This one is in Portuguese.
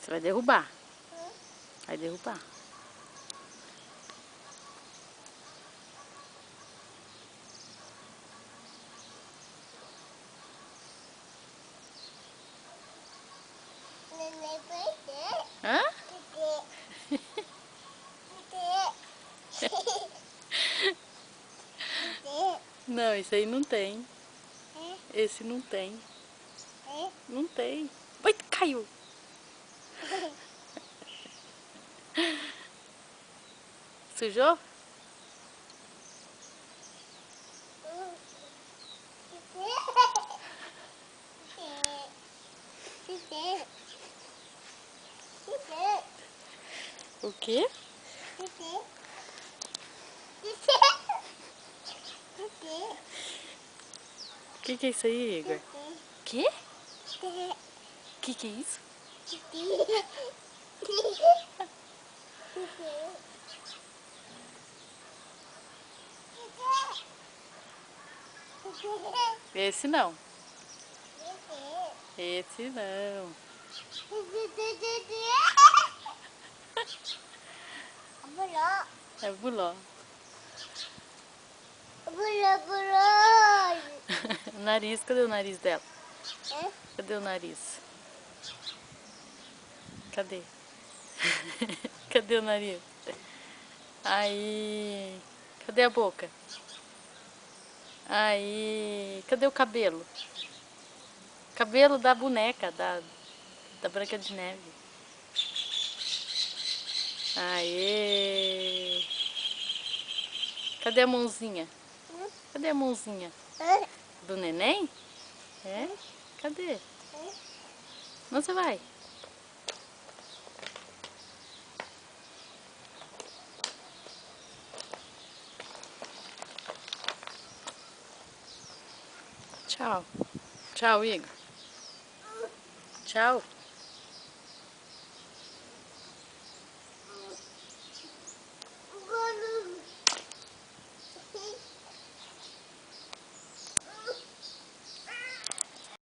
Você vai derrubar. Vai derrubar. Hã? Não, esse aí não tem. Esse não tem. Não tem. Ai, caiu. Sujou? O quê? O que é isso aí, Igor? Quê? Que é isso? Esse não. Esse não. É buló. O nariz, cadê o nariz dela? Cadê o nariz? Cadê? Cadê o nariz? Aí. Cadê a boca? Aí. Cadê o cabelo? Cabelo da boneca, da Branca de Neve. Aê! Cadê a mãozinha? Cadê a mãozinha? Do neném? É? Cadê? Onde você vai? Tchau. Tchau, Igor. Tchau.